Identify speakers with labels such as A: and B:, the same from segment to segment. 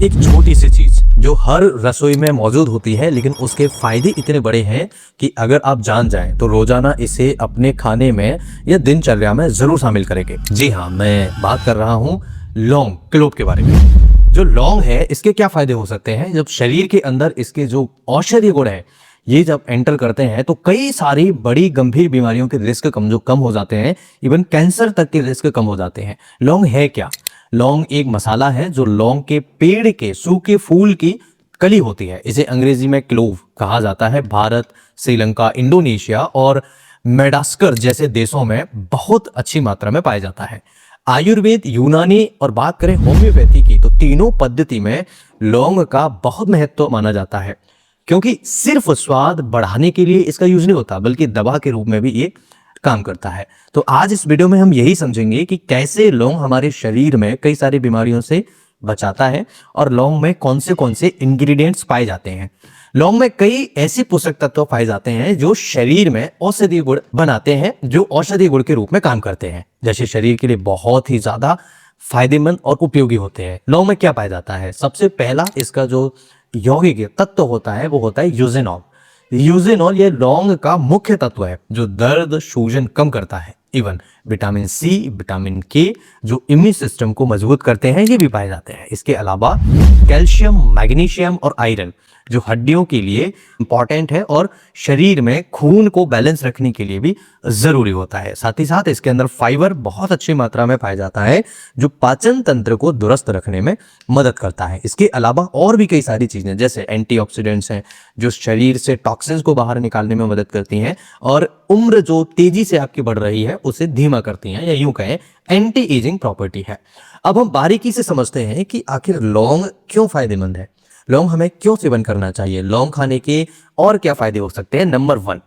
A: एक छोटी सी चीज जो हर रसोई में मौजूद होती है, लेकिन उसके फायदे इतने बड़े हैं कि अगर आप जान जाएं तो रोजाना इसे अपने खाने में या दिनचर्या में जरूर शामिल करेंगे। जी हाँ, मैं बात कर रहा हूँ लौंग, क्लोव के बारे में। जो लौंग है, इसके क्या फायदे हो सकते हैं? जब शरीर के अंदर इसके जो औषधीय गुण है ये जब एंटर करते हैं तो कई सारी बड़ी गंभीर बीमारियों के रिस्क कम हो जाते हैं। इवन कैंसर तक के रिस्क कम हो जाते हैं। लौंग है क्या? लौंग एक मसाला है जो लौंग के पेड़ के सूखे फूल की कली होती है। इसे अंग्रेजी में क्लोव कहा जाता है। भारत, श्रीलंका, इंडोनेशिया और मेडागास्कर जैसे देशों में बहुत अच्छी मात्रा में पाया जाता है। आयुर्वेद, यूनानी और बात करें होम्योपैथी की तो तीनों पद्धति में लौंग का बहुत महत्व माना जाता है, क्योंकि सिर्फ स्वाद बढ़ाने के लिए इसका यूज नहीं होता, बल्कि दवा के रूप में भी ये काम करता है। तो आज इस वीडियो में हम यही समझेंगे कि कैसे लौंग हमारे शरीर में कई सारी बीमारियों से बचाता है और लौंग में कौन से इंग्रेडिएंट्स पाए जाते हैं। लौंग में कई ऐसे पोषक तत्व पाए जाते हैं जो शरीर में औषधीय गुण बनाते हैं, जो औषधीय गुण के रूप में काम करते हैं, जैसे शरीर के लिए बहुत ही ज्यादा फायदेमंद और उपयोगी होते हैं। लौंग में क्या पाया जाता है? सबसे पहला इसका जो यौगिक तत्व होता है वो होता है यूजेनॉल। यूजेनॉल ये लौंग का मुख्य तत्व है जो दर्द, सूजन कम करता है। इवन विटामिन सी, विटामिन के जो इम्यून सिस्टम को मजबूत करते हैं, ये भी पाए जाते हैं। इसके अलावा कैल्शियम, मैग्नीशियम और आयरन जो हड्डियों के लिए इंपॉर्टेंट है और शरीर में खून को बैलेंस रखने के लिए भी जरूरी होता है। साथ ही साथ इसके अंदर फाइबर बहुत अच्छी मात्रा में पाया जाता है जो पाचन तंत्र को दुरुस्त रखने में मदद करता है। इसके अलावा और भी कई सारी चीजें जैसे एंटीऑक्सीडेंट्स हैं जो शरीर से टॉक्सिन्स को बाहर निकालने में मदद करती हैं और उम्र जो तेजी से आपकी बढ़ रही है उसे धीमा करती हैं, या यूं कहें एंटी एजिंग प्रॉपर्टी है। अब हम बारीकी से समझते हैं कि आखिर लौंग क्यों फायदेमंद है, लौंग हमें क्यों सेवन करना चाहिए, लौंग खाने के और क्या फायदे हो सकते हैं। नंबर 1,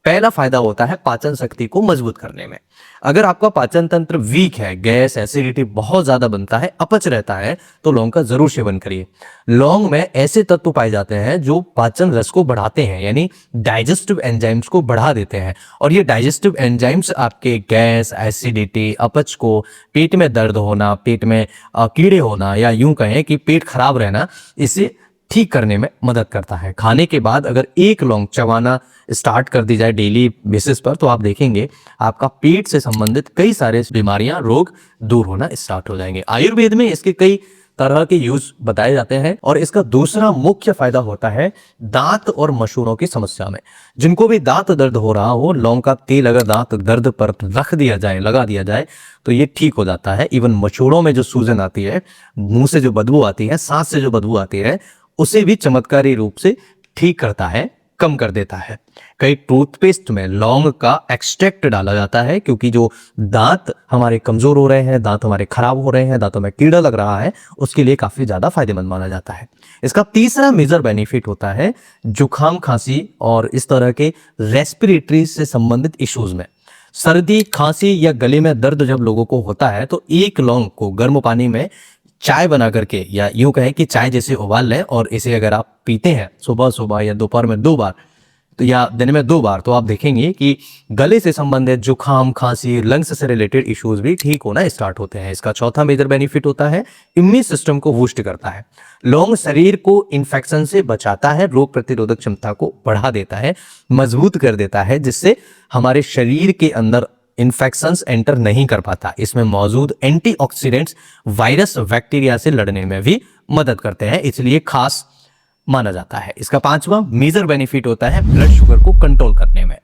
A: पहला फायदा होता है पाचन शक्ति को मजबूत करने में। अगर आपका पाचन तंत्र वीक है, गैस, एसिडिटी बहुत ज्यादा बनता है, अपच रहता है, तो लौंग का जरूर सेवन करिए। लौंग में ऐसे तत्व पाए जाते हैं जो पाचन रस को बढ़ाते हैं, यानी डाइजेस्टिव एंजाइम्स को बढ़ा देते हैं, और ये डाइजेस्टिव एंजाइम्स आपके गैस, एसिडिटी, अपच को, पेट में दर्द होना, पेट में कीड़े होना, या यूं कहें कि पेट खराब रहना, इसे ठीक करने में मदद करता है। खाने के बाद अगर एक लौंग चबाना स्टार्ट कर दी जाए डेली बेसिस पर, तो आप देखेंगे आपका पेट से संबंधित कई सारे बीमारियां, रोग दूर होना स्टार्ट हो जाएंगे। आयुर्वेद में इसके कई तरह के यूज बताए जाते हैं। और इसका दूसरा मुख्य फायदा होता है दांत और मसूड़ों की समस्या में। जिनको भी दांत दर्द हो रहा हो, लौंग का तेल अगर दांत दर्द पर रख दिया जाए, लगा दिया जाए, तो ये ठीक हो जाता है। इवन मसूड़ों में जो सूजन आती है, मुंह से जो बदबू आती है, सांस से जो बदबू आती है, उसे भी चमत्कारी रूप से ठीक करता है, कम कर देता है। कई टूथपेस्ट में लौंग का एक्सट्रैक्ट डाला जाता है, क्योंकि जो दांत हमारे कमजोर हो रहे हैं, दांत हमारे खराब हो रहे हैं, दांतों में कीड़ा लग रहा है, उसके लिए काफी ज्यादा फायदेमंद माना जाता है। इसका तीसरा मेजर बेनिफिट होता है जुकाम, खांसी और इस तरह के रेस्पिरेटरी से संबंधित इश्यूज में। सर्दी, खांसी या गले में दर्द जब लोगों को होता है तो एक लौंग को गर्म पानी में चाय बना करके, या यूं कहें कि चाय जैसे उबाल लें, और इसे अगर आप पीते हैं सुबह सुबह या दोपहर में 2 बार, तो या दिन में 2 बार, तो आप देखेंगे कि गले से संबंधित जुकाम, खांसी, लंग्स से रिलेटेड इश्यूज भी ठीक होना स्टार्ट होते हैं। इसका चौथा मेजर बेनिफिट होता है इम्यून सिस्टम को बूस्ट करता है। लौंग शरीर को इन्फेक्शन से बचाता है, रोग प्रतिरोधक क्षमता को बढ़ा देता है, मजबूत कर देता है, जिससे हमारे शरीर के अंदर इन्फेक्शंस एंटर नहीं कर पाता। इसमें मौजूद एंटीऑक्सीडेंट्स वायरस, बैक्टीरिया से लड़ने में भी मदद करते हैं, इसलिए खास माना जाता है। इसका 5वां मेजर बेनिफिट होता है ब्लड शुगर को कंट्रोल करने में।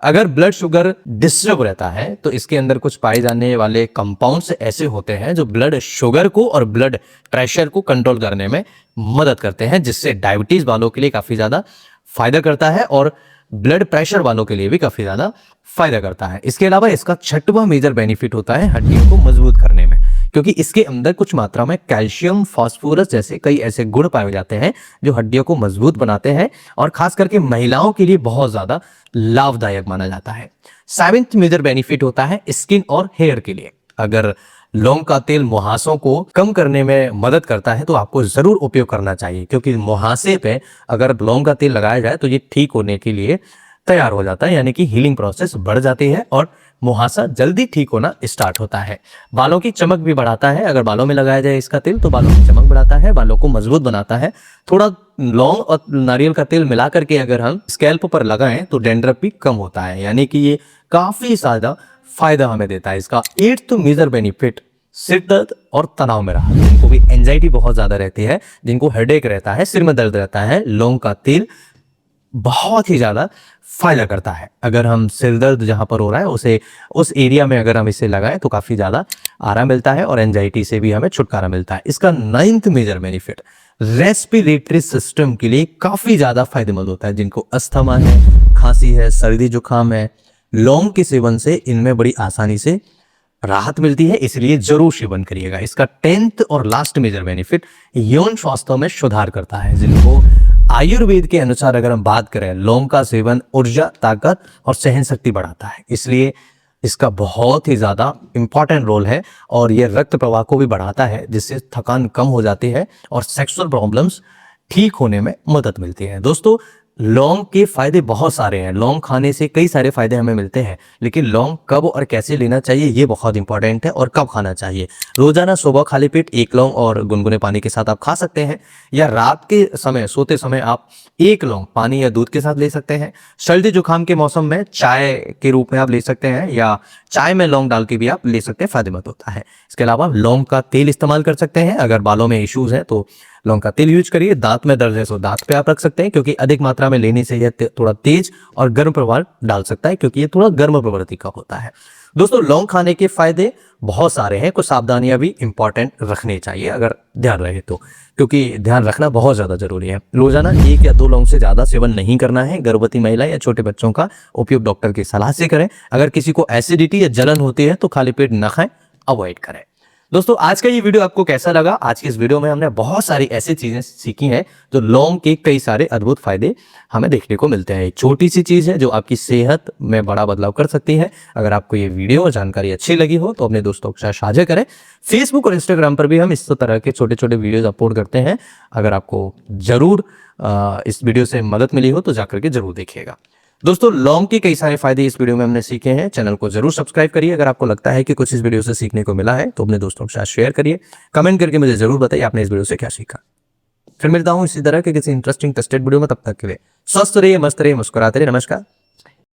A: अगर ब्लड शुगर डिस्टर्ब रहता है तो इसके अंदर कुछ पाए जाने वाले कंपाउंड्स ऐसे होते हैं जो ब्लड शुगर को और ब्लड प्रेशर को कंट्रोल करने में मदद करते हैं, जिससे डायबिटीज वालों के लिए काफी ज्यादा फायदा करता है और ब्लड प्रेशर वालों के लिए भी काफी ज्यादा फायदा करता है। इसके अलावा इसका 6वां मेजर बेनिफिट होता है हड्डियों को मजबूत करने में, क्योंकि इसके अंदर कुछ मात्रा में कैल्शियम, फास्फोरस जैसे कई ऐसे गुण पाए जाते हैं जो हड्डियों को मजबूत बनाते हैं और खास करके महिलाओं के लिए बहुत ज्यादा लाभदायक माना जाता है। 7वां मेजर बेनिफिट होता है स्किन और हेयर के लिए। अगर लौंग का तेल मुहासों को कम करने में मदद करता है तो आपको जरूर उपयोग करना चाहिए, क्योंकि मुहासे पे अगर लौंग का तेल लगाया जाए तो ये ठीक होने के लिए तैयार हो जाता है, यानी कि हीलिंग प्रोसेस बढ़ जाती है और मुहासा जल्दी ठीक होना स्टार्ट होता है। बालों की चमक भी बढ़ाता है। अगर बालों में लगाया जाए इसका तेल तो बालों की चमक बढ़ाता है, बालों को मजबूत बनाता है। थोड़ा लौंग और नारियल का तेल मिला करके अगर हम स्कैल्प पर लगाएं तो डैंड्रफ भी कम होता है, यानी कि ये काफी ज्यादा फायदा हमें देता है। इसका 8th मेजर बेनिफिट सिर दर्द और तनाव में राहत। जिनको भी एंजाइटी बहुत ज्यादा रहती है, जिनको हेडेक रहता है, सिर में दर्द रहता है, लौंग का तेल बहुत ही ज्यादा फायदा करता है। अगर हम सिर दर्द जहां पर हो रहा है उस एरिया में अगर हम इसे लगाएं तो काफी ज्यादा आराम मिलता है और एंजाइटी से भी हमें छुटकारा मिलता है। इसका 9th major benefit respiratory system के लिए काफी ज्यादा फायदेमंद होता है। जिनको अस्थमा है, खांसी है, सर्दी जुकाम है, लौंग के सेवन से इनमें बड़ी आसानी से राहत मिलती है, इसलिए जरूर सेवन करिएगा। इसका 10th और लास्ट मेजर बेनिफिट यौन स्वास्थ्य में सुधार करता है। जिनको आयुर्वेद के अनुसार अगर हम बात करें, लौंग का सेवन ऊर्जा, ताकत और सहन शक्ति बढ़ाता है, इसलिए इसका बहुत ही ज्यादा इंपॉर्टेंट रोल है। और यह रक्त प्रवाह को भी बढ़ाता है, जिससे थकान कम हो जाती है और सेक्सुअल प्रॉब्लम्स ठीक होने में मदद मिलती है। दोस्तों, लौंग के फायदे बहुत सारे हैं। लौंग खाने से कई सारे फायदे हमें मिलते हैं, लेकिन लौंग कब और कैसे लेना चाहिए ये बहुत इंपॉर्टेंट है। और कब खाना चाहिए, रोजाना सुबह खाली पेट 1 लौंग और गुनगुने पानी के साथ आप खा सकते हैं, या रात के समय सोते समय आप 1 लौंग पानी या दूध के साथ ले सकते हैं। सर्दी जुकाम के मौसम में चाय के रूप में आप ले सकते हैं, या चाय में लौंग डाल के भी आप ले सकते हैं, फायदेमंद होता है। इसके अलावा लौंग का तेल इस्तेमाल कर सकते हैं। अगर बालों में इश्यूज है तो लौंग का तेल यूज करिए। दांत में दर्द है तो दांत पे आप रख सकते हैं, क्योंकि अधिक मात्रा में लेने से यह थोड़ा तेज और गर्म प्रभाव डाल सकता है, क्योंकि ये थोड़ा गर्म प्रवृत्ति का होता है। दोस्तों, लौंग खाने के फायदे बहुत सारे हैं, कुछ सावधानियां भी इंपॉर्टेंट रखनी चाहिए अगर ध्यान रहे तो, क्योंकि ध्यान रखना बहुत ज्यादा जरूरी है। रोजाना 1 या 2 लौंग से ज्यादा सेवन नहीं करना है। गर्भवती महिला या छोटे बच्चों का उपयोग डॉक्टर की सलाह से करें। अगर किसी को एसिडिटी या जलन होती है तो खाली पेट न खाएं, अवॉइड करें। दोस्तों, आज का ये वीडियो आपको कैसा लगा? आज की इस वीडियो में हमने बहुत सारी ऐसी चीजें सीखी हैं जो लौंग के कई सारे अद्भुत फायदे हमें देखने को मिलते हैं। एक छोटी सी चीज है जो आपकी सेहत में बड़ा बदलाव कर सकती है। अगर आपको ये वीडियो और जानकारी अच्छी लगी हो तो अपने दोस्तों के साथ साझा करें। फेसबुक और इंस्टाग्राम पर भी हम इस तरह के छोटे छोटे वीडियोज अपलोड करते हैं। अगर आपको जरूर इस वीडियो से मदद मिली हो तो जाकर के जरूर देखिएगा। दोस्तों, लौंग के कई सारे फायदे इस वीडियो में हमने सीखे हैं। चैनल को जरूर सब्सक्राइब करिए। अगर आपको लगता है कि कुछ इस वीडियो से सीखने को मिला है तो अपने दोस्तों के साथ शेयर करिए। कमेंट करके मुझे जरूर बताइए आपने इस वीडियो से क्या सीखा। फिर मिलता हूं इसी तरह के किसी इंटरेस्टिंग टेस्टेड वीडियो में। तब तक के लिए स्वस्थ रहिए, मस्त रहिए, मुस्कुराते रहिए। नमस्कार।